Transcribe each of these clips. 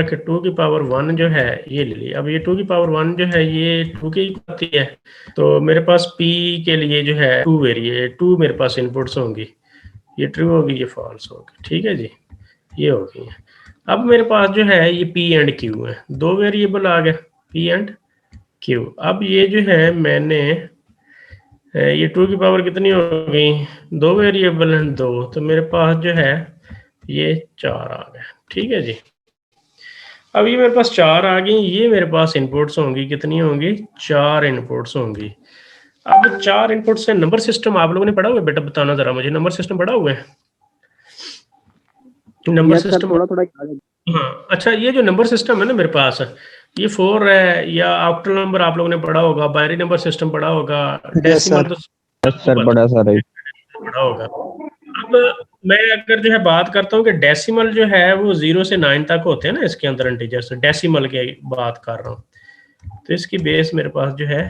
कि 2 की पावर 1 जो है ये ले लिया। अब ये 2 की पावर 1 जो है ये 2 की आती है, तो मेरे पास p के लिए जो है 2 वेरिएबल 2 मेरे पास इनपुट्स होंगी, ये ट्रू होगी ये फॉल्स होगी, ठीक है जी, ये हो गई है। अब मेरे पास जो है ये p एंड q है, दो वेरिएबल आ गए p एंड q। अब ये जो है मैंने ये 2 की पावर कितनी हो गई, दो वेरिएबल हैं दो, तो मेरे पास जो है ये 4 आ गए, ठीक है जी। अब ये मेरे पास 4 आ गई, ये मेरे पास इनपुट्स होंगी, कितनी होंगी, 4 इनपुट्स होंगी। अब 4 इनपुट से नंबर सिस्टम आप लोगों ने पढ़ा हुआ है बेटा, बताना जरा मुझे, नंबर सिस्टम पढ़ा हुआ है? नंबर सिस्टम थोड़ा थोड़ा। हाँ अच्छा, ये जो नंबर सिस्टम है ना मेरे पास, ये 4 है, या ऑक्टल नंबर आप लोगों ने पढ़ा होगा, बाइनरी नंबर सिस्टम पढ़ा होगा, डेसिमल तो सर बड़ा सारा पढ़ा होगा। अब मैं अगर जो है बात करता हूँ कि डेसिमल जो है वो 0 से 9 तक होते हैं ना, इसके अंदर इंटीजर्स, डेसिमल की बात कर रहा हूँ, तो इसकी बेस मेरे पास जो है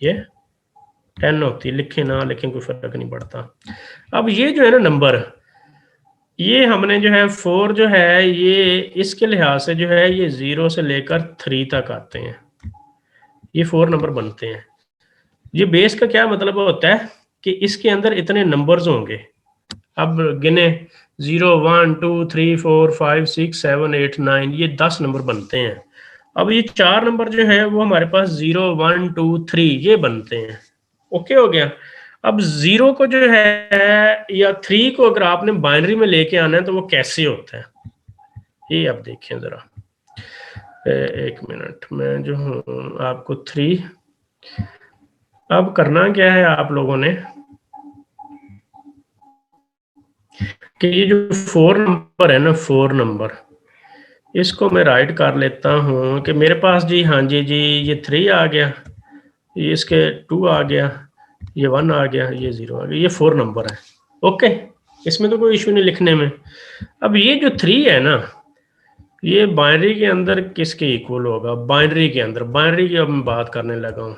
ये 10 होती है, लिखे ना लिखे कोई फर्क नहीं पड़ता। अब ये जो है ना नंबर, ये हमने जो है 4 जो है ये इसके लिहाज से जो है ये 0 से लेकर 3 तक आते हैं, ये 4 नंबर बनते हैं। ये बेस का क्या मतलब होता है कि इसके अंदर इतने नंबर्स होंगे, अब गिने 0 1 2 3 4 5 6 7 8 9, ये 10 नंबर बनते हैं। अब ये 4 नंबर जो है वो हमारे पास 0 1 2 3 ये बनते हैं, ओके हो गया। अब 0 को जो है या 3 को अगर आपने बाइनरी में लेके आना है तो वो कैसे होता है, ये आप देखें जरा, एक मिनट, मैं जो हूँ आपको 3, अब करना क्या है आप लोगों ने कि ये जो 4 नंबर है ना, 4 नंबर, इसको मैं राइट कर लेता हूँ कि मेरे पास जी, हाँ जी जी, ये 3 आ गया, ये इसके 2 आ गया, ये 1 आ गया, ये 0 आ गया, ये 4 नंबर है, ओके, इसमें तो कोई इशू नहीं लिखने में। अब ये जो 3 है ना, ये बाइनरी के अंदर किसके इक्वल होगा, बाइनरी के अंदर, बाइनरी की अब मैं बात करने लगा हूँ।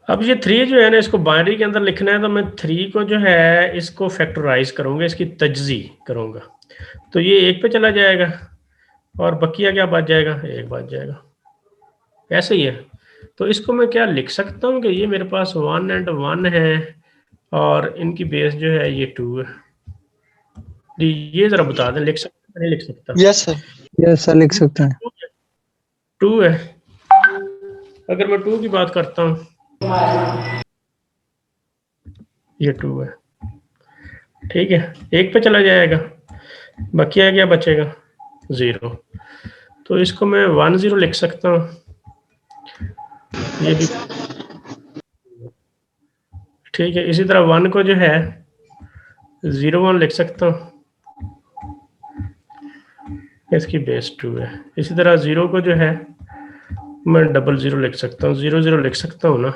अब ये 3 जो है ना, इसको बाइनरी के अंदर लिखना है, तो मैं 3 को जो है इसको फैक्टराइज करूंगा, इसकी तजजी करूंगा, तो ये 1 पे चला जाएगा और बकिया क्या बच जाएगा, 1 बच जाएगा, ऐसे ही है। तो इसको मैं क्या लिख सकता हूँ कि ये मेरे पास 1 एंड 1 है और इनकी बेस जो है ये 2 है, ये जरा बता दें, लिख सकता नहीं लिख सकता? यस सर लिख सकते हैं। 2 है, अगर मैं 2 की बात करता हूँ, ये 2 है, ठीक है, 1 पे चला जाएगा, बकिया क्या बचेगा, 0, तो इसको मैं 1 0 लिख सकता हूँ, ये भी ठीक है। इसी तरह 1 को जो है 0 1 लिख सकता हूँ, इसकी बेस 2 है। इसी तरह 0 को जो है मैं 0 0 लिख सकता हूँ, 0 0 लिख सकता हूँ ना,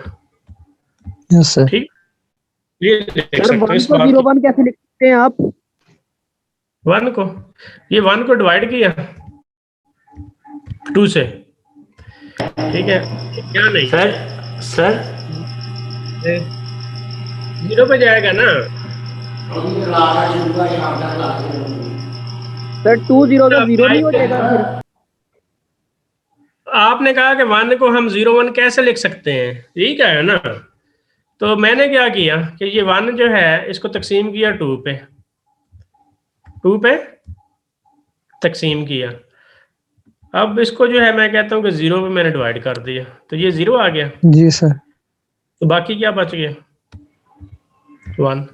यस सर। ठीक, ये लिख सर सकता हूँ 1 इस को बात 0 की। 1 कैसे लिख सकते हैं आप? 1 को, ये 1 को डिवाइड किया 2 से, ठीक है, क्या नहीं सर सर 0 पे जाएगा ना, सर 2 0 का 0 नहीं हो जाएगा फिर? आपने कहा कि 1 को हम 0 1 कैसे लिख सकते हैं, यही कहा है ना, तो मैंने क्या किया कि ये 1 जो है इसको तकसीम किया 2 पे, 2 पे तकसीम किया। अब इसको जो है मैं कहता हूँ कि 0 पे मैंने डिवाइड कर दिया, तो ये 0 आ गया, जी सर। तो बाकी क्या बच गया, 1।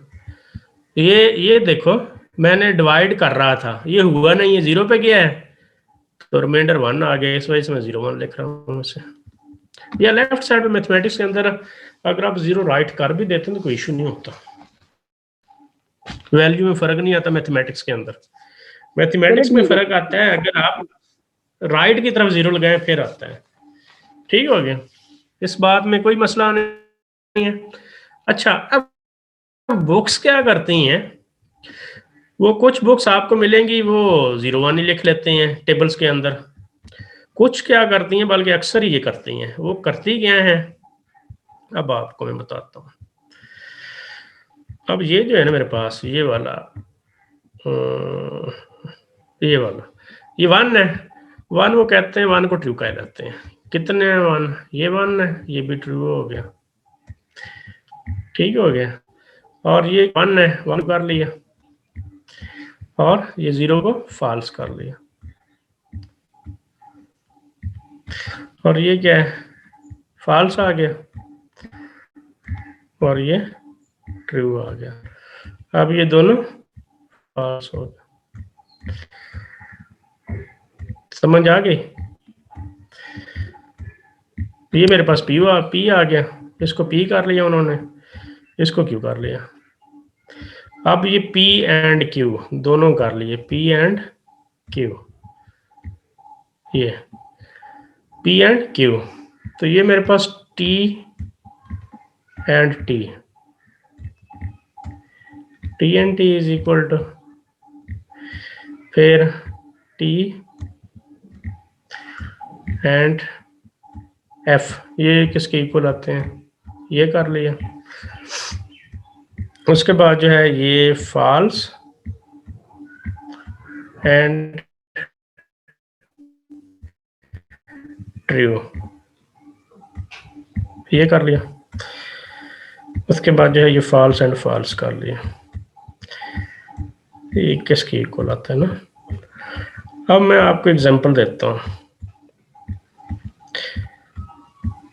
ये देखो मैंने डिवाइड कर रहा था, ये हुआ नहीं, ये 0 पे गया है, तो रिमाइंडर 1 आ गया, इस वजह से मैं 0 1 लिख रहा हूँ उसे। या लेफ्ट साइड में मैथमेटिक्स के अंदर अगर आप 0 राइट कर भी देते हैं तो कोई इशू नहीं होता, वैल्यू में फर्क नहीं आता मैथमेटिक्स के अंदर। मैथमेटिक्स में फर्क आता है अगर आप राइट की तरफ 0 लगाएं फिर आता है, ठीक हो गया, इस बात में कोई मसला नहीं है। अच्छा, अब बुक्स क्या करती हैं, वो कुछ बुक्स आपको मिलेंगी वो 0 1 ही लिख लेते हैं टेबल्स के अंदर, कुछ क्या करती हैं, बल्कि अक्सर ही ये करती हैं, वो करती क्या हैं अब आपको मैं बताता हूँ। अब ये जो है ना मेरे पास ये वाला ये वाला ये 1 है। 1 वो कहते हैं 1 को ट्रू कहलाते हैं। कितने हैं 1? ये 1 है, ये भी ट्रू हो गया, ठीक हो गया। और ये 1 है, 1 कर लिया, और ये 0 को फॉल्स कर लिया। और ये क्या है, फॉल्स आ गया, और ये ट्रू आ गया। अब ये दोनों फॉल्स हो गए। समझ आ गई? ये मेरे पास पी आ गया, इसको पी कर लिया उन्होंने, इसको क्यू कर लिया। अब ये पी एंड क्यू दोनों कर लिए, पी एंड क्यू, ये पी एंड क्यू। तो ये मेरे पास T and T, T and T is equal to फिर टी एंड एफ, ये किसके इक्वल आते हैं, ये कर लिया। उसके बाद जो है ये फॉल्स एंड ट्रू, ये कर लिया। उसके बाद जो है ये फॉल्स एंड फॉल्स कर लिया, ये किसके इक्वल आता है ना। अब मैं आपको एग्जांपल देता हूँ।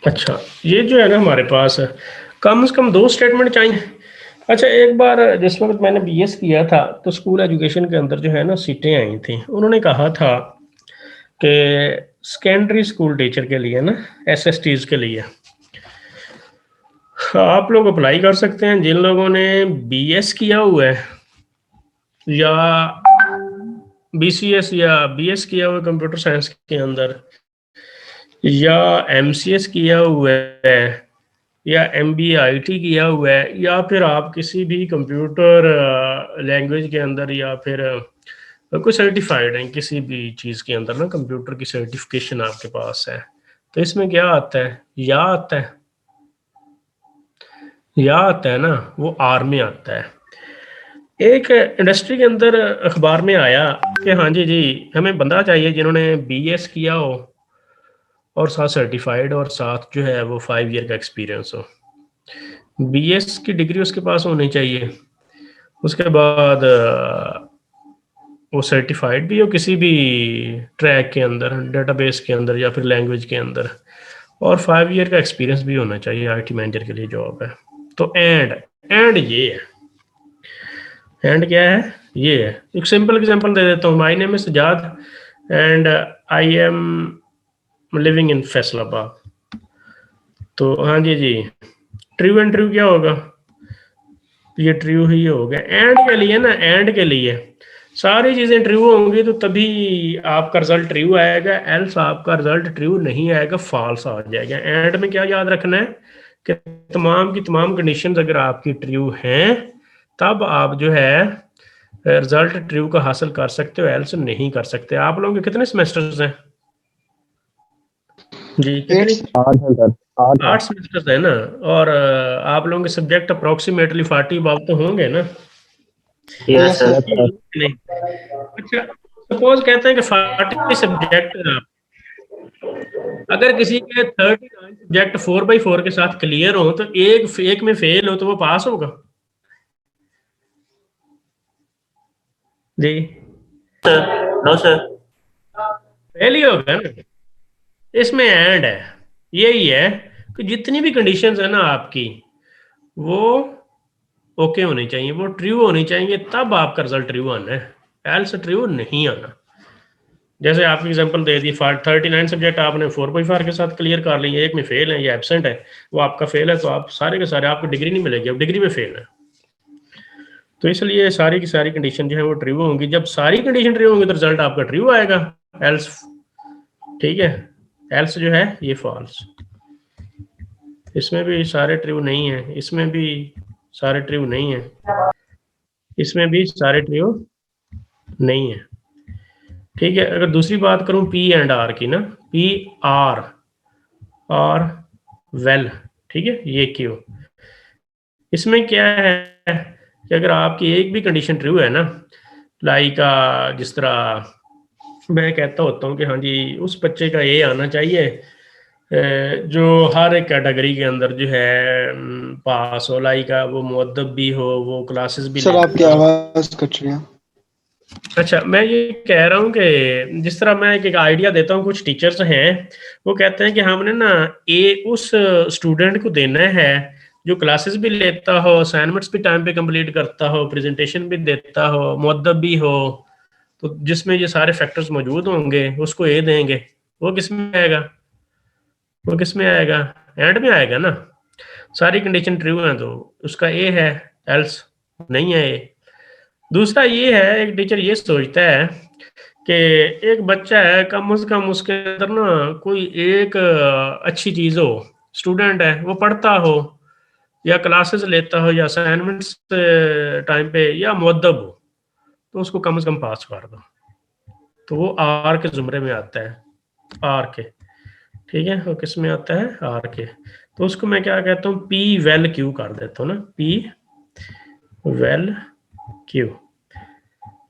अच्छा, ये जो है ना हमारे पास कम से कम 2 स्टेटमेंट चाहिए। अच्छा, एक बार जिस वक्त मैंने बीएस किया था तो स्कूल एजुकेशन के अंदर जो है ना सीटें आई थी, उन्होंने कहा था कि सेकेंडरी स्कूल टीचर के लिए ना एसएसटीज के लिए आप लोग अप्लाई कर सकते हैं जिन लोगों ने बीएस किया हुआ है या बीसीएस या बीएस किया हुआ है कंप्यूटर साइंस के अंदर, या एमसीएस किया हुआ है, या एमबीए आईटी किया हुआ है, या फिर आप किसी भी कंप्यूटर लैंग्वेज के अंदर, या फिर कोई सर्टिफाइड है किसी भी चीज़ के अंदर ना, कंप्यूटर की सर्टिफिकेशन आपके पास है। तो इसमें क्या आता है, या आता है, या आता है ना, वो आर में आता है। एक इंडस्ट्री के अंदर अखबार में आया कि हाँ जी हमें बंदा चाहिए जिन्होंने बीएस किया हो और साथ सर्टिफाइड, और साथ जो है वो 5 ईयर का एक्सपीरियंस हो। बीएस की डिग्री उसके पास होनी चाहिए, उसके बाद वो सर्टिफाइड भी हो किसी भी ट्रैक के अंदर, डेटाबेस के अंदर या फिर लैंग्वेज के अंदर, और 5 ईयर का एक्सपीरियंस भी होना चाहिए। आईटी मैनेजर के लिए जॉब है। तो एंड ये है, एंड क्या है, ये है। एक सिंपल एग्जांपल दे देता हूँ। My name is Sajjad and I am living in Faisalabad. तो हाँ जी ट्रू एंड ट्रू क्या होगा, ये ट्रू ही होगा। एंड के लिए ना, एंड के लिए सारी चीजें ट्रू होंगी तो तभी आपका रिजल्ट ट्रू आएगा, एल्स आपका रिजल्ट ट्रू नहीं आएगा, फॉल्स आ जाएगा। एंड में क्या याद रखना है कि तमाम की तमाम कंडीशंस अगर आपकी ट्रू हैं तब आप जो है रिजल्ट ट्रू का हासिल कर सकते हो, एल्स नहीं कर सकते। आप लोगों के कितने सेमेस्टर्स हैं जी? कितनी? 8 सेमेस्टर्स है ना। और आप लोगों के सब्जेक्ट अप्रोक्सीमेटली 40 बाब तो होंगे ना? Yes sir. नहीं, अच्छा सपोज कहते हैं कि 40 सब्जेक्ट, अगर किसी के 39 सब्जेक्ट 4/4 के साथ क्लियर हो तो एक में फेल हो तो वो पास होगा जी? नो सर, फेल ही होगा ना। इसमें एंड है, यही है कि जितनी भी कंडीशंस है ना आपकी वो ओके होनी चाहिए, वो ट्रू होनी चाहिए, तब आपका रिजल्ट ट्रू आना है, एल्स ट्रू नहीं आना। जैसे आपकी एग्जांपल दे दी, 39 सब्जेक्ट आपने 4/4 के साथ क्लियर कर लिए, एक में फेल है या एब्सेंट है, वो आपका फेल है, तो आप सारे के सारे आपको डिग्री नहीं मिलेगी, अब डिग्री में फेल है। तो इसलिए सारी की सारी कंडीशन जो है वो ट्रू होंगी। जब सारी कंडीशन ट्रू होंगी तो रिजल्ट आपका ट्रू आएगा, एल्स ठीक है, एल्स जो है ये फॉल्स। इसमें भी सारे ट्रू नहीं है, इसमें भी सारे ट्रू नहीं है, इसमें भी सारे ट्रू नहीं है, ठीक है। अगर दूसरी बात करूं पी एंड आर की ना, पी आर और वेल, ठीक है, ये क्यों, इसमें क्या है कि अगर आपकी एक भी कंडीशन ट्रू है ना, लाइक जिस तरह मैं कहता होता हूँ कि हाँ जी उस बच्चे का ये आना चाहिए जो हर एक कैटेगरी के अंदर जो है पास हो, लाइक वो मुअद्दब भी हो, वो क्लासेस भी सर आपकी लेता हो। आवाज कट रही है। अच्छा, मैं ये कह रहा हूँ कि जिस तरह मैं एक आइडिया देता हूँ, कुछ टीचर्स हैं वो कहते हैं कि हमने ना उस स्टूडेंट को देना है जो क्लासेस भी लेता हो, असाइनमेंट्स भी टाइम पे कंप्लीट करता हो, प्रेजेंटेशन भी देता हो, मुअद्दब भी हो, तो जिसमें ये सारे फैक्टर्स मौजूद होंगे उसको ए देंगे। वो किस में आएगा? वो किस में आएगा? एंड में आएगा ना। सारी कंडीशन ट्रू है तो उसका ए है, एल्स नहीं है ए। दूसरा ये है, एक टीचर ये सोचता है कि एक बच्चा है, कम से कम उसके अंदर ना कोई एक अच्छी चीज हो, स्टूडेंट है, वो पढ़ता हो या क्लासेस लेता हो या असाइनमेंट्स टाइम पे या मुअद्दब हो, तो उसको कम से कम पास कर दो। तो वो आर के जुमरे में आता है, आर के, ठीक है, वो किस में आता है? आर के। तो उसको मैं क्या कहता हूँ, पी वेल क्यू कर देता हूँ ना, पी वेल क्यू।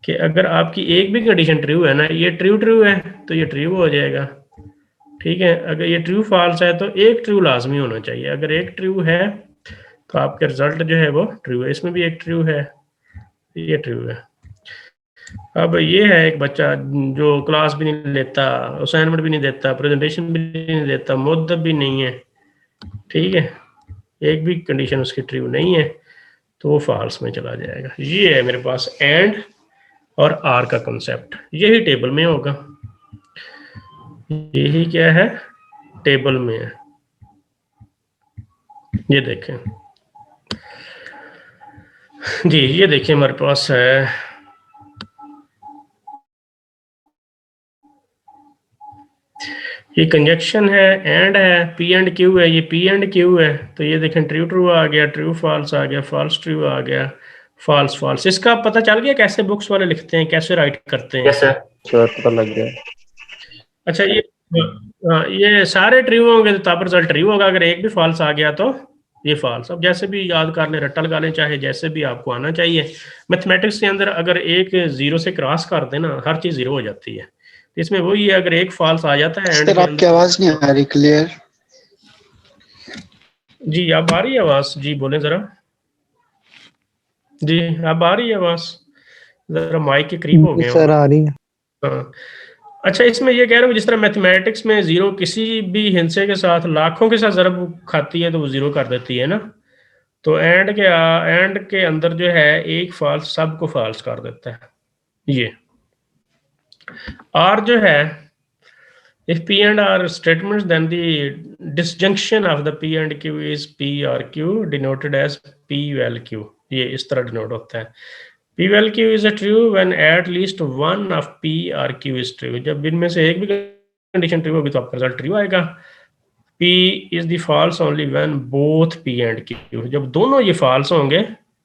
कि अगर आपकी एक भी कंडीशन ट्रू है ना, ये ट्रू है तो ये ट्रू हो जाएगा, ठीक है। अगर ये ट्रू फॉल्स है तो एक ट्रू लाजमी होना चाहिए। अगर एक ट्रू है तो आपका रिजल्ट जो है वो ट्रू है। इसमें भी एक ट्रू है, ये ट्रू है। अब ये है एक बच्चा जो क्लास भी नहीं लेता, असाइनमेंट भी नहीं देता, प्रेजेंटेशन भी नहीं देता, मुअद्दब भी नहीं है, ठीक है, एक भी कंडीशन उसकी ट्रू नहीं है, तो वो फॉल्स में चला जाएगा। ये है मेरे पास एंड और आर का कंसेप्ट, यही टेबल में होगा, यही क्या है, टेबल में है। ये देखें जी, ये देखिए हमारे पास है ये कंजक्शन है, एंड है, पी एंड क्यू है, ये पी एंड क्यू है। तो ये देखें ट्रू ट्रू आ गया, ट्रू फॉल्स आ गया, फॉल्स ट्रू आ गया, फॉल्स फॉल्स। इसका पता चल गया कैसे बुक्स वाले लिखते हैं, कैसे राइट करते हैं? यस सर, श्योर पता लग गया। अच्छा, ये सारे ट्रू होंगे तो तब रिजल्ट ट्रू होगा, अगर एक भी फॉल्स आ गया तो ये फॉल्स। अब जैसे भी याद कर लें, रट्टा लगा लें, चाहे जैसे भी आपको आना चाहिए। मैथमेटिक्स के अंदर अगर एक जीरो से क्रॉस कर देना, हर चीज जीरो हो जाती है। इसमें वही है, अगर एक फॉल्स आ जाता है एंड सर के आपकी अंदर। आवाज नहीं आ रही क्लियर। जी अब आ रही है आवाज? जी बोलें जरा। जी अब आ रही है आवाज? जरा माइक के करीब हो गए सर आ रही है। हाँ। अच्छा, इसमें ये कह रहा हूँ जिस तरह मैथमेटिक्स में जीरो किसी भी हिंसे के साथ लाखों के साथ ज़रब खाती है तो वो जीरो कर देती है ना, तो एंड के अंदर जो है एक फॉल्स सबको फॉल्स कर देता है। ये आर जो है, if p and r statements then the disjunction of the p and q is p or q denoted as p val q। ये इस तरह डिनोट होता है। p val q is a true when at least one of p or q is true। जब इनमें से एक भी कंडीशन ट्रू होगी तो आपका रिजल्ट ट्रू आएगा। p is the false only when both p and q। जब दोनों ये फॉल्स होंगे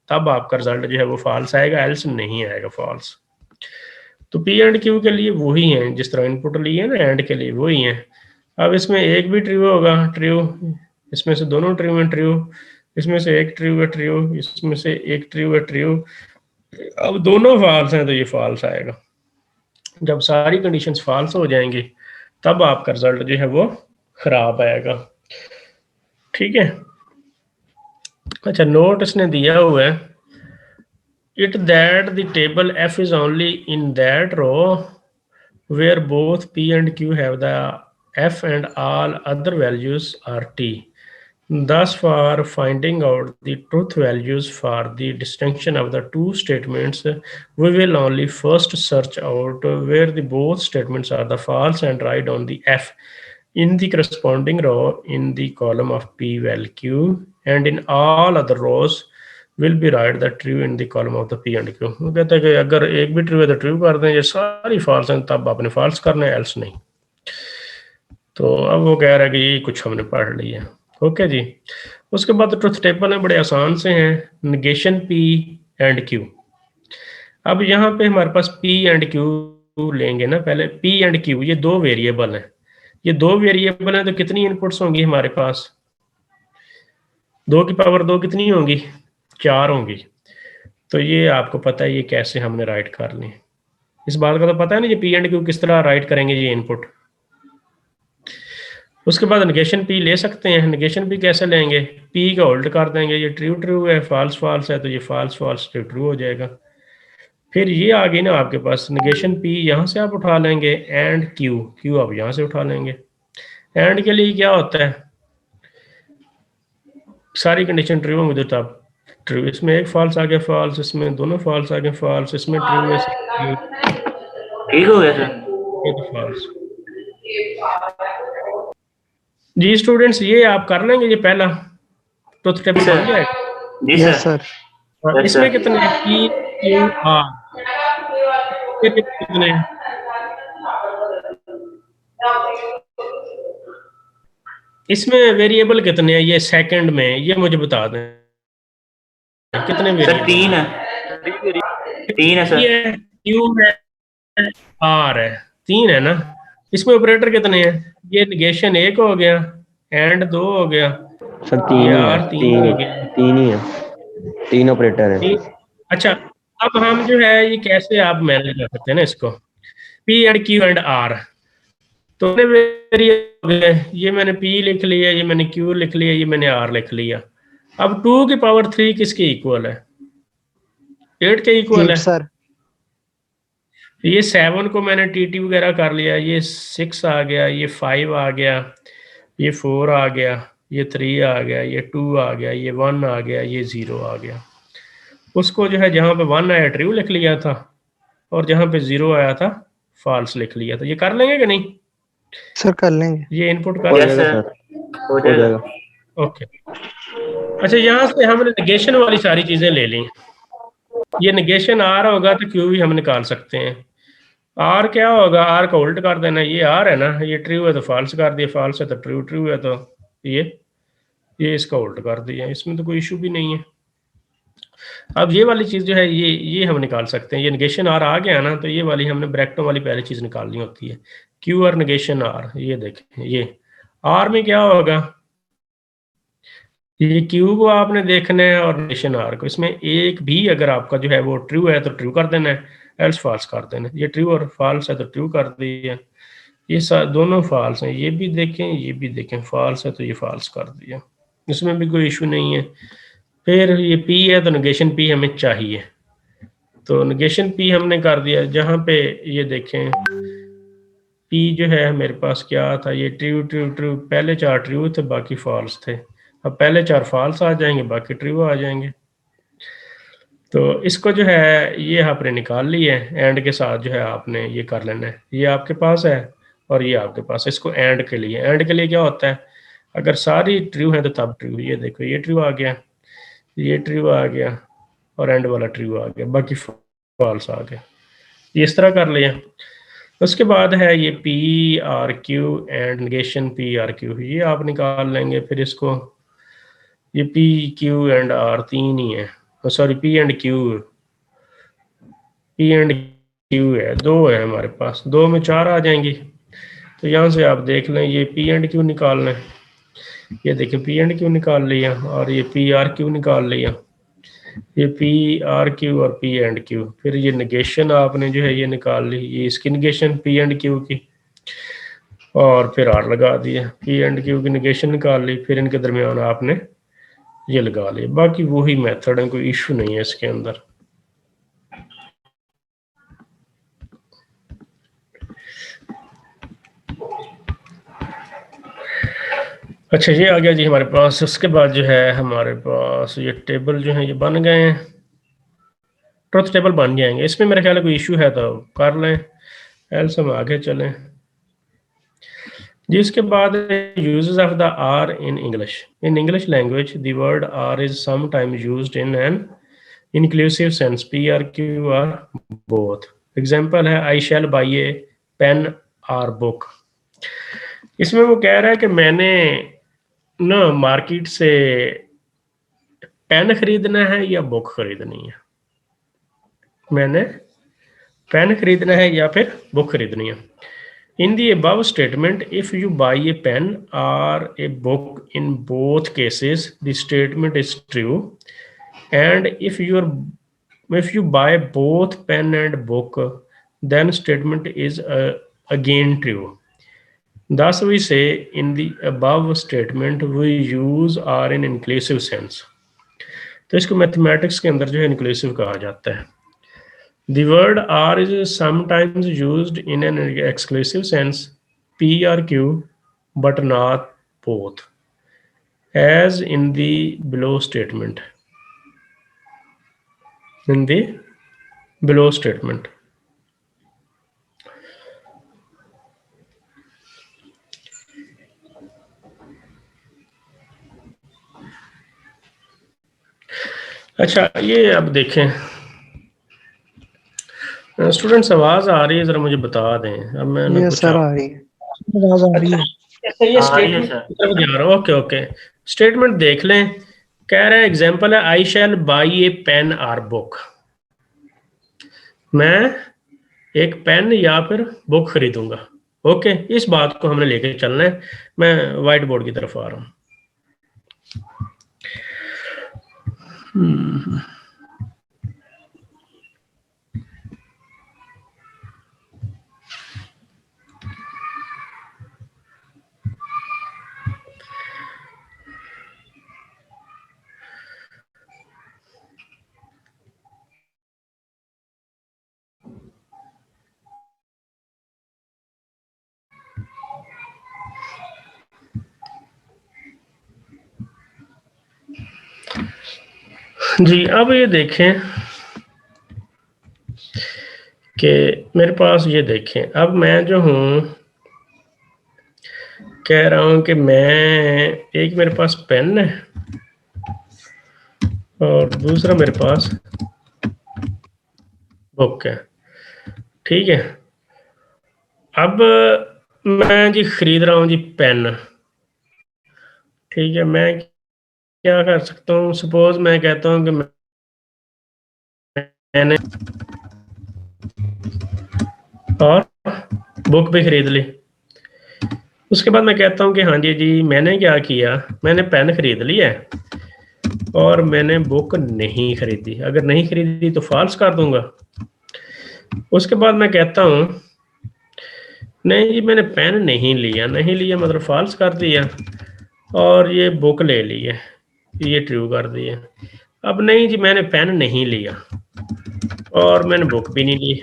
तब आपका रिजल्ट जो है वो फॉल्स आएगा, एल्स नहीं आएगा फॉल्स। तो पी एंड क्यू के लिए वही है, जिस तरह इनपुट लिए ना एंड के लिए वही है। अब इसमें एक भी ट्रू होगा, ट्रू, इसमें से दोनों ट्रू हैं, ट्रू, इसमें से एक ट्रू है, ट्रू, इसमें से एक ट्रू है, ट्रू। अब दोनों फॉल्स हैं तो ये फॉल्स आएगा। जब सारी कंडीशंस फॉल्स हो जाएंगी तब आपका रिजल्ट जो है वो खराब आएगा, ठीक है। अच्छा, नोट इसने दिया हुआ है, it that the table F is only in that row where both P and Q have the F and all other values are T. Thus, for finding out the truth values for the distinction of the two statements, we will only first search out where the both statements are the false and write down the F in the corresponding row in the column of P val Q, and in all other rows will be write the true in the column of the P and Q। वो कहता है कि अगर एक भी true है तो true कर दें, ये सारी फॉल्स हैं तब आपने फॉल्स करना है, एल्स नहीं। तो अब वो कह रहा है कि ये कुछ हमने पढ़ लिया, ओके जी। उसके बाद ट्रुथ टेबल है, बड़े आसान से हैं, निगेशन पी एंड क्यू। अब यहाँ पे हमारे पास पी एंड क्यू लेंगे ना, पहले पी एंड क्यू, ये दो वेरिएबल हैं। ये दो वेरिएबल हैं तो कितनी इनपुट्स होंगी हमारे पास? 2 की पावर 2 कितनी होंगी? 4 होंगी। तो ये आपको पता है ये कैसे हमने राइट कर ली, इस बात का तो पता है ना, ये पी एंड क्यू किस तरह राइट करेंगे ये इनपुट। उसके बाद नेगेशन पी ले सकते हैं। नेगेशन पी कैसे लेंगे, पी का होल्ड कर देंगे, ये ट्रू ट्रू है, फॉल्स फॉल्स है, तो ये फॉल्स फॉल्स ट्रू हो जाएगा। फिर ये आ गई ना आपके पास नेगेशन पी, यहाँ से आप उठा लेंगे, एंड क्यू, क्यू आप यहाँ से उठा लेंगे। एंड के लिए क्या होता है, सारी कंडीशन ट्रू होंगी तो आप ट्रू, इसमें एक फॉल्स आ गया फॉल्स, इसमें दोनों फॉल्स आ गए फॉल्स, इसमें ट्रू है, ठीक हो गया सर। ये तो फॉल्स। जी स्टूडेंट्स, ये आप कर लेंगे, ये पहला ट्रुथ टेबल बन जाएगा। जी यस सर। सर। इसमें कितने पी क्यू आर, कितने हैं? इसमें वेरिएबल कितने हैं, ये सेकंड में ये मुझे बता दें कितने सर वेरिएबल? 3 है सर। ये क्यू है, आर है, 3 है ना। इसमें ऑपरेटर कितने हैं, ये नेगेशन 1 हो गया, एंड 2 हो गया सर 3 ही आर है, 3 हो गया, 3 ही है, 3 ऑपरेटर है। अच्छा अब हम जो है ये कैसे आप मैनेज कर सकते हैं ना इसको, P and Q and R, तो ये मैंने पी लिख लिया, ये मैंने क्यू लिख लिया, ये मैंने आर लिख लिया। अब 2 की पावर 3 किसके इक्वल है, 8 के इक्वल है सर। ये 7 को मैंने टीटी वगैरह कर लिया, ये 6 आ गया, ये 5 आ गया, ये 4 आ गया, ये 3 आ गया, ये 2 आ गया, ये 1 आ गया, ये 0 आ गया। उसको जो है जहाँ पे 1 आया ट्रू लिख लिया था, और जहाँ पे 0 आया था फॉल्स लिख लिया था। ये कर लेंगे कि नहीं सर कर लेंगे। ये इनपुट हो कर जाएगा सर, हो जाएगा। ओके। अच्छा यहाँ से हमने नेगेशन वाली सारी चीजें ले ली, ये नेगेशन आर होगा तो क्यू भी हम निकाल सकते हैं। आर क्या होगा, आर का उल्ट कर देना, ये आर है ना, ये ट्रू है तो फॉल्स कर दिया, फॉल्स है तो ट्रू, ट्रू है तो ये इसका उल्ट कर दिया, इसमें तो कोई इशू भी नहीं है। अब ये वाली चीज जो है ये हम निकाल सकते हैं, ये नेगेशन आर आ गया ना, तो ये वाली हमने ब्रैकेटों वाली पहली चीज निकालनी होती है, क्यू और नेगेशन आर। ये देखें, ये आर में क्या होगा, ये क्यू को आपने देखना है और नेगेशन आर को, इसमें एक भी अगर आपका जो है वो ट्रू है तो ट्रू कर देना है, एल्स फॉल्स कर देना है। ये ट्रू और फॉल्स है तो ट्रू कर दिया, ये दोनों फॉल्स हैं, ये भी देखें ये भी देखें, फॉल्स है तो ये फॉल्स कर दिया, इसमें भी कोई इशू नहीं है। फिर ये पी है तो नेगेशन पी हमें चाहिए, तो नेगेशन पी हमने कर दिया, जहाँ पे ये देखें पी जो है मेरे पास क्या था, ये ट्रू ट्रू ट्रू, पहले 4 ट्रू थे बाकी फॉल्स थे, अब पहले 4 फॉल्स आ जाएंगे बाकी ट्रू आ जाएंगे। तो इसको जो है ये आपने निकाल लिया है, एंड के साथ जो है आपने ये कर लेना है, ये आपके पास है और ये आपके पास है। इसको एंड के लिए क्या होता है, अगर सारी ट्रू है तो तब ट्रू, ये देखो ये ट्रू आ गया, ये ट्रू आ गया और एंड वाला ट्रू आ गया, बाकी फॉल्स आ गया, ये इस तरह कर लिया। उसके बाद है ये P or Q and negation P or Q, ये आप निकाल लेंगे। फिर इसको ये पी क्यू एंड आर 3 ही है, सॉरी पी एंड क्यू है 2 है हमारे पास, 2 में 4 आ जाएंगी। तो यहाँ से आप देख लें, ये पी एंड क्यू निकाल लें, ये देखें पी एंड क्यू निकाल लिया, और ये पी आर क्यू निकाल लिया, ये पी आर क्यू और पी एंड क्यू। फिर ये नेगेशन आपने जो है ये निकाल ली, ये इसकी नेगेशन पी एंड क्यू की, और फिर आर लगा दिया, पी एंड क्यू की नेगेशन निकाल ली, फिर इनके दरमियान आपने ये लगा लिया। बाकी वही मेथड है, कोई इशू नहीं है इसके अंदर। अच्छा ये आ गया जी हमारे पास। उसके बाद जो है हमारे पास ये टेबल जो है ये बन गए हैं, ट्रुथ टेबल बन जाएंगे। इसमें मेरे ख्याल है कोई इशू है तो कर लें, एल्स हम आगे चलें जी। इसके बाद uses of the or in English language, the word or is sometimes used in an inclusive sense, P or Q or both. Example है I shall buy a pen or book. इसमें वो कह रहा है कि मैंने ना मार्केट से पेन खरीदना है या बुक खरीदनी है, मैंने पेन खरीदना है या फिर बुक खरीदनी है। In the above statement, if you buy a pen or a book, in both cases, the statement is true. And if you are if you buy both pen and book, then statement is again true. Thus we say in the above statement we use are in inclusive sense. तो इसको mathematics के अंदर जो है inclusive कहा जाता है. The word are is sometimes used in an exclusive sense, P or Q, but not both, as in the below statement. In the below statement. अच्छा, ये अब देखें स्टूडेंट्स, आवाज आ रही है, जरा मुझे बता दें. अब मैंने ये कुछ सर आ रही है, आवाज आ रही है. अच्छा, ये स्टेटमेंट की तरफ जा रहा हूँ. ओके ओके, स्टेटमेंट देख लें. कह रहा है एग्जांपल है I shall buy a pen और बुक. मैं एक पेन या फिर बुक खरीदूंगा. ओके, इस बात को हमने लेके चलना है. मैं व्हाइट बोर्ड की तरफ आ रहा हूँ. जी, अब ये देखें कि मेरे पास, ये देखें, अब मैं जो हूँ कह रहा हूँ कि मैं, एक मेरे पास पेन है और दूसरा मेरे पास बुक है. ठीक है, अब मैं जी खरीद रहा हूँ जी पेन. ठीक है, मैं क्या कर सकता हूँ, सपोज मैं कहता हूँ कि मैंने और बुक भी खरीद ली. उसके बाद मैं कहता हूँ कि हाँ जी मैंने क्या किया, मैंने पेन खरीद लिया है और मैंने बुक नहीं खरीदी. अगर नहीं खरीदी तो फॉल्स कर दूंगा. उसके बाद मैं कहता हूँ नहीं जी मैंने पेन नहीं लिया, नहीं लिया मतलब फॉल्स कर दिया, और ये बुक ले ली है, ये ट्रू कर दिया. अब नहीं जी मैंने पेन नहीं लिया और मैंने बुक भी नहीं ली,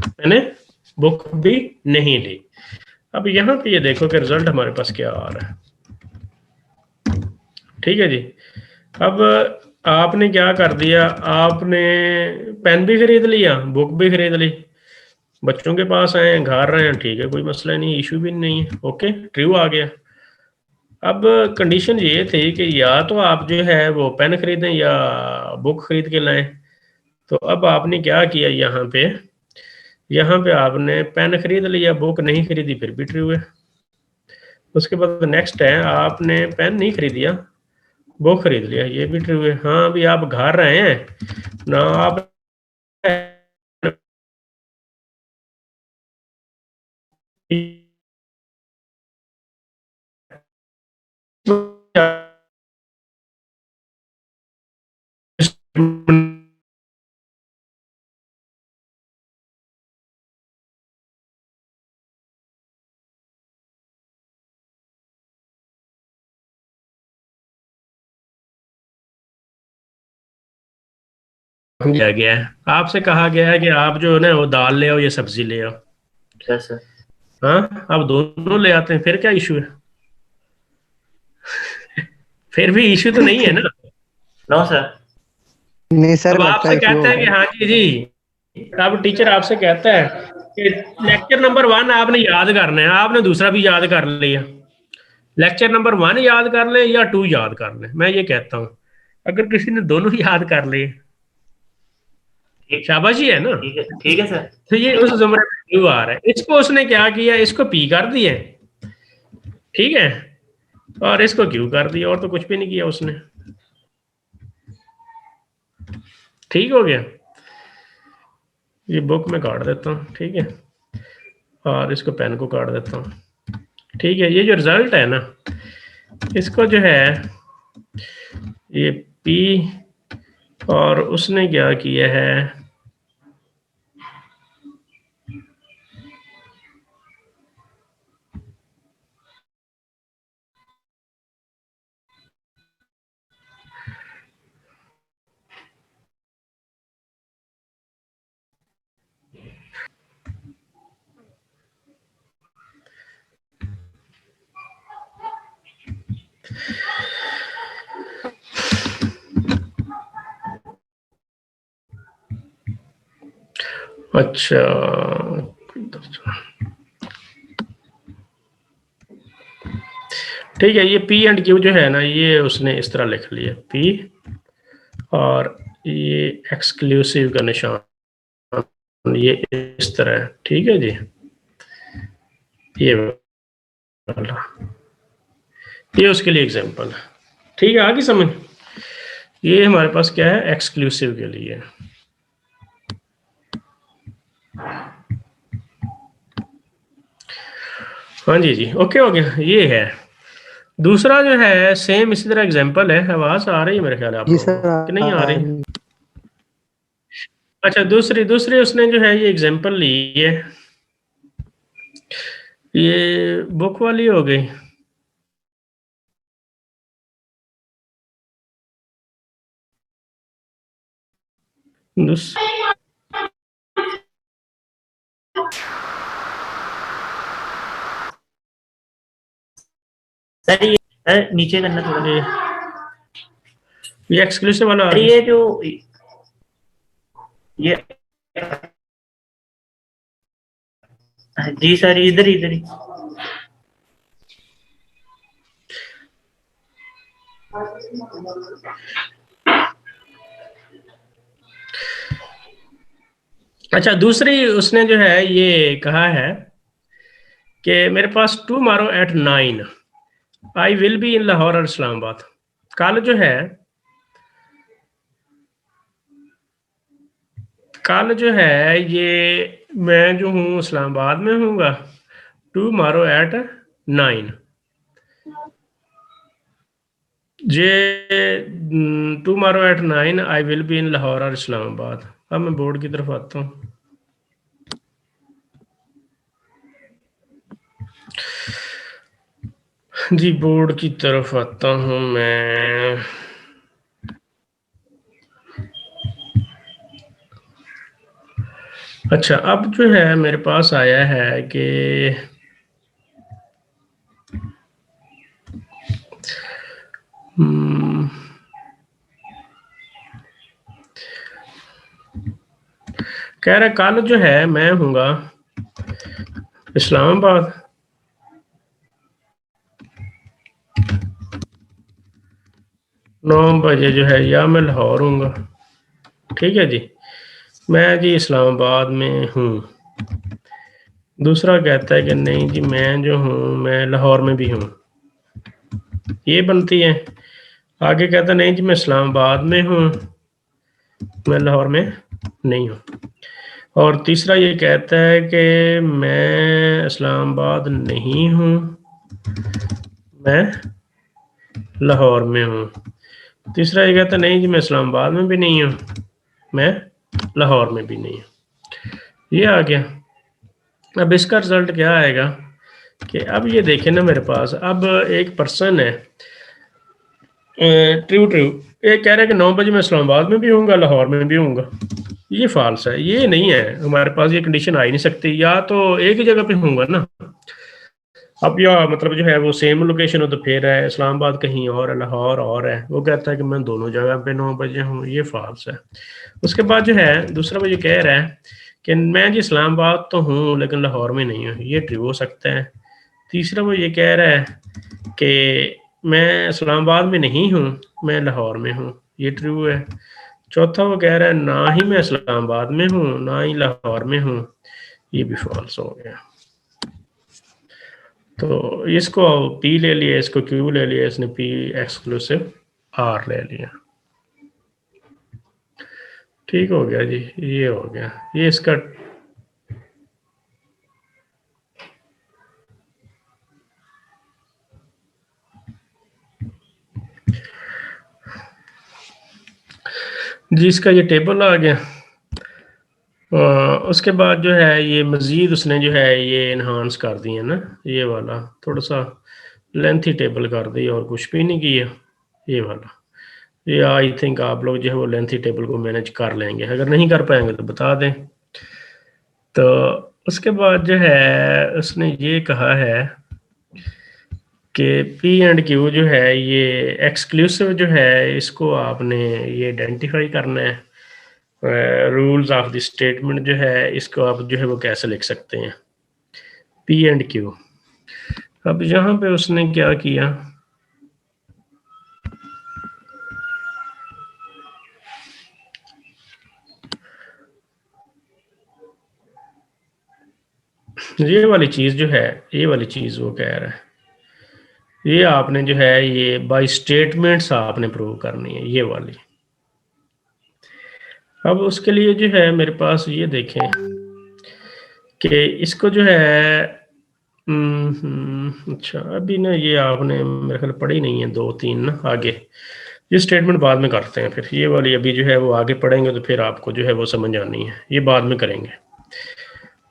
मैंने बुक भी नहीं ली. अब यहाँ पे ये देखो कि रिजल्ट हमारे पास क्या आ रहा है. ठीक है जी, अब आपने क्या कर दिया, आपने पेन भी खरीद लिया, बुक भी खरीद ली, बच्चों के पास आए हैं, घर रहे हैं, ठीक है, कोई मसला नहीं, इशू भी नहीं है. ओके, ट्रू आ गया. अब कंडीशन ये थी कि या तो आप जो है वो पेन खरीदें या बुक खरीद के लाएं. तो अब आपने क्या किया, यहाँ पे आपने पेन खरीद लिया, बुक नहीं खरीदी, फिर भी ट्रू है. उसके बाद नेक्स्ट है, आपने पेन नहीं खरीदिया, बुक खरीद लिया, ये भी ट्रू है. हाँ, अभी आप घर रहे हैं ना, आप किया गया है, आपसे कहा गया है कि आप जो है ना वो दाल ले आओ या सब्जी ले आओ. Yes sir. हाँ, आप दोनों ले आते हैं, फिर क्या इशू है? फिर भी इशू तो नहीं है ना. No sir. नहीं सर, अब लगता आपसे है कहते हैं कि हाँ जी, अब टीचर आपसे कहता है कि लेक्चर नंबर 1 आपने याद करना है, आपने दूसरा भी याद कर लिया. लेक्चर नंबर 1 याद कर ले या 2 याद कर ले, मैं ये कहता हूँ. अगर किसी ने दोनों याद कर लिए, शाबाशी है ना. ठीक है सर. तो ये उस जुमरे में क्यों आ रहा है, इसको उसने क्या किया, इसको पी कर दिया. ठीक है, और इसको क्यों कर दिया, और तो कुछ भी नहीं किया उसने. ठीक हो गया. ये बुक में काट देता हूँ. ठीक है, और इसको पेन को काट देता हूँ. ठीक है, ये जो रिजल्ट है ना, इसको जो है ये P और उसने क्या किया है, अच्छा ठीक है, ये पी एंड क्यू जो है ना, ये उसने इस तरह लिख लिया पी, और ये एक्सक्लूसिव का निशान ये इस तरह है, ठीक है जी। ये वाला, ये उसके लिए एग्जांपल है, ठीक है, आगे समझ। ये हमारे पास क्या है, एक्सक्लूसिव के लिए। हाँ जी जी, ओके हो गया, ये है। दूसरा जो है सेम इसी तरह एग्जांपल है। आवाज आ रही है मेरे ख्याल है आप जी लोगों सर को कि नहीं आ रही? नहीं। अच्छा, दूसरी दूसरी उसने जो है ये एग्जांपल ली है, ये बुक वाली हो गई। दूस- सर ये नीचे करना थोड़ा। ये एक्सक्लूसिव वाला आ सर गया। ये जो ये जी सर, इधर इधर ही। अच्छा, दूसरी उसने जो है ये कहा है कि मेरे पास tomorrow at 9 I will be in Lahore और इस्लामाबाद। कल जो है, कल जो है ये मैं जो हूँ इस्लामाबाद में हूँगा, टुमारो एट 9, जे tomorrow at 9 I will be in Lahore और इस्लामाबाद। अब मैं बोर्ड की तरफ आता हूँ। जी बोर्ड की तरफ आता हूँ मैं। अच्छा, अब जो है मेरे पास आया है कि हम्म, कह रहा कल जो है मैं हूँगा इस्लामाबाद, 9 बजे जो है, या मैं लाहौर हूँगा। ठीक है जी, मैं जी इस्लामाबाद में हूँ। दूसरा कहता है कि नहीं जी मैं जो हूँ मैं लाहौर में भी हूँ, ये बनती है। आगे कहता नहीं जी मैं इस्लामाबाद में हूँ, मैं लाहौर में नहीं हूँ। और तीसरा ये कहता है कि मैं इस्लामाबाद नहीं हूँ, मैं लाहौर में हूँ। तीसरा ये कहता नहीं जी मैं इस्लामाबाद में भी नहीं हूँ, मैं लाहौर में भी नहीं हूँ। ये आ गया। अब इसका रिजल्ट क्या आएगा कि अब ये देखें ना, मेरे पास अब एक पर्सन है, ट्रू ट्रू, ये कह रहा है कि 9 बजे मैं इस्लामाबाद में भी हूँगा, लाहौर में भी हूँगा। ये फॉल्स है, ये नहीं है हमारे पास, ये कंडीशन आ ही नहीं सकती। या तो एक ही जगह पे हूँगा ना, अब या मतलब जो है वो सेम लोकेशन हो तो फिर है इस्लामाबाद कहीं और है, लाहौर और है। वो कहता है कि मैं दोनों जगह पे 9 बजे हूँ, ये फॉल्स है। उसके बाद जो है दूसरा वो ये कह रहा है कि मैं जी इस्लामाबाद तो हूँ लेकिन लाहौर में नहीं हूँ, ये ट्रू हो सकता है। तीसरा वो ये कह रहा है कि मैं इस्लामाबाद में नहीं हूँ, मैं लाहौर में हूँ, ये ट्रू है। चौथा वो कह रहा है ना ही मैं इस्लामाबाद में हूँ ना ही लाहौर में हूँ, ये भी फॉल्स हो गया। तो इसको पी ले लिया, इसको क्यू ले लिया, इसने पी एक्सक्लूसिव आर ले लिया। ठीक हो गया जी, ये हो गया, ये इसका। जी इसका ये टेबल आ गया। उसके बाद जो है ये मज़ीद उसने जो है ये इन्हांस कर दिया ना, ये वाला थोड़ा सा लेंथी टेबल कर दी और कुछ भी नहीं किया। ये वाला ये आई थिंक आप लोग जो है वो लेंथी टेबल को मैनेज कर लेंगे, अगर नहीं कर पाएंगे तो बता दें। तो उसके बाद जो है उसने ये कहा है कि पी एंड क्यू जो है ये एक्सक्लूसिव जो है इसको आपने ये आइडेंटिफाई करना है। रूल्स ऑफ द स्टेटमेंट जो है इसको आप जो है वो कैसे लिख सकते हैं, पी एंड क्यू। अब यहाँ पे उसने क्या किया, ये वाली चीज जो है, ये वाली चीज वो कह रहा है, ये आपने जो है ये बाय स्टेटमेंट्स आपने प्रूव करनी है ये वाली। अब उसके लिए जो है मेरे पास ये देखें कि इसको जो है अच्छा अभी ना ये आपने मेरे ख्याल पढ़ी नहीं है, 2-3 ना आगे, ये स्टेटमेंट बाद में करते हैं फिर, ये वाली अभी जो है वो आगे पढ़ेंगे तो फिर आपको जो है वो समझ आनी है, ये बाद में करेंगे।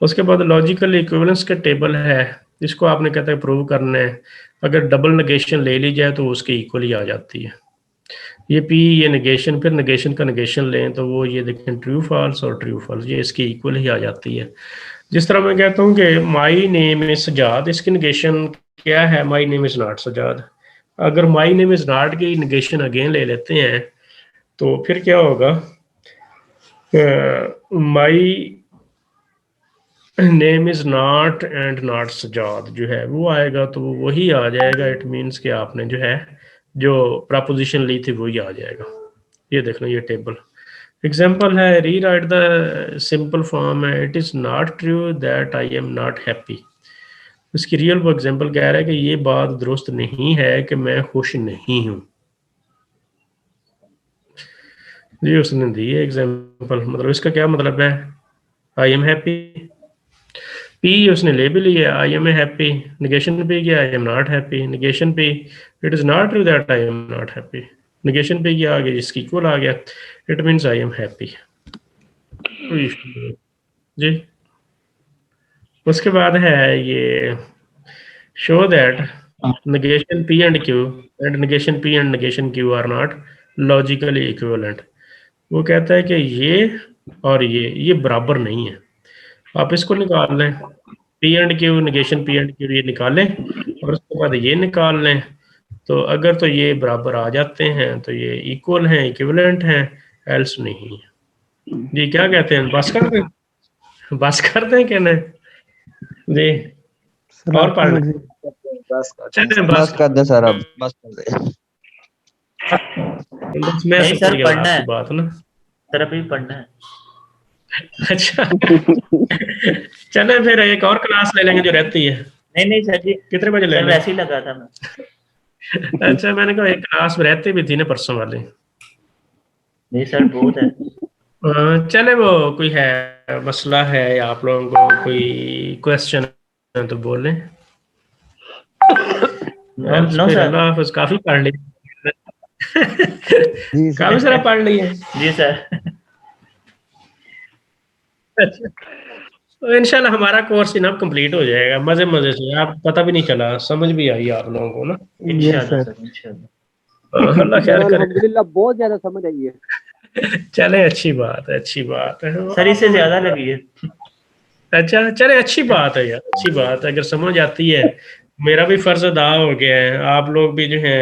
उसके बाद लॉजिकल इक्विवेलेंस का टेबल है, इसको आपने कहता है प्रूव करना है। अगर डबल नेगेशन ले ली जाए तो उसके इक्वल ही आ जाती है। ये पी ये नेगेशन, फिर नेगेशन का नेगेशन लें तो वो ये देखें ट्रू फॉल्स और ट्रू फॉल्स, ये इसकी इक्वल ही आ जाती है। जिस तरह मैं कहता हूँ कि माई नेम इज सजाद, इसकी नेगेशन क्या है, my name is not Sajjad. अगर माई नेम इज नॉट की नेगेशन अगेन ले लेते हैं तो फिर क्या होगा, my name is not and not Sajjad जो है वो आएगा तो वो वही आ जाएगा। इट मीन्स कि आपने जो है जो प्रपोजिशन ली थी वही आ जाएगा। ये देख लो ये टेबल एग्जाम्पल है, री राइट द सिंपल फॉर्म है, it is not true that I am not happy. इसकी रियल वो एग्जाम्पल कह रहा है कि ये बात दुरुस्त नहीं है कि मैं खुश नहीं हूँ। ये उसने दी है एग्जाम्पल, मतलब इसका क्या मतलब है, आई एम हैप्पी, पी उसने ले भी लिया, आई एम हैप्पी, नेगेशन पे गया I am not happy, negation पे it is not true that I am not happy, negation पे गया आगे जिसकी इक्वल आ गया, it means I am happy. जी उसके बाद है ये show that negation p and q and negation p and negation q are not logically equivalent। वो कहता है कि ये और ये बराबर नहीं है। आप इसको निकाल लें, p and q negation p and q ये निकालें और उसके बाद ये निकाल लें, तो अगर तो ये बराबर आ जाते हैं तो ये इक्वल हैं, इक्विवेलेंट हैं, एल्स नहीं है। जी क्या कहते हैं, बस कर दें, बस कर दें क्या नहीं जी, और पढ़ लें, चलें बस कर दे सर, अब बस कर दे। बस मैं नहीं सर, समझ गया पढ़ना आपकी है। बात ना। सर अभी पढ़ना है। अच्छा चले फिर एक और क्लास ले लेंगे जो रहती है। नहीं सर जी, कितने बजे ले सर लें? वैसे ही लगा था मैं। अच्छा मैंने कहा एक क्लास में रहती भी थी ना परसों वाली। नहीं सर बहुत है। चले वो कोई है मसला है या आप लोगों को कोई क्वेश्चन है तो बोलें। No sir. अल्लाह हाफिज़, काफी पढ़ ली जी सर। काफी सारा पढ़ लिए। जी सर। अच्छा तो इंशाल्लाह हमारा कोर्स इनफ कंप्लीट हो जाएगा मजे मजे से, आप पता भी नहीं चला, समझ भी आई आप लोगों को ना। इंशाल्लाह सर, इंशाल्लाह। अल्लाह खैर करे। अल्हम्दुलिल्लाह बहुत ज्यादा समझ आई है। चले अच्छी बात है, अच्छी बात है सर इससे ज्यादा लगी है। अच्छा चले अच्छी बात है यार, अच्छी बात है, अगर समझ आती है मेरा भी फर्ज अदा हो गया है। आप लोग भी जो है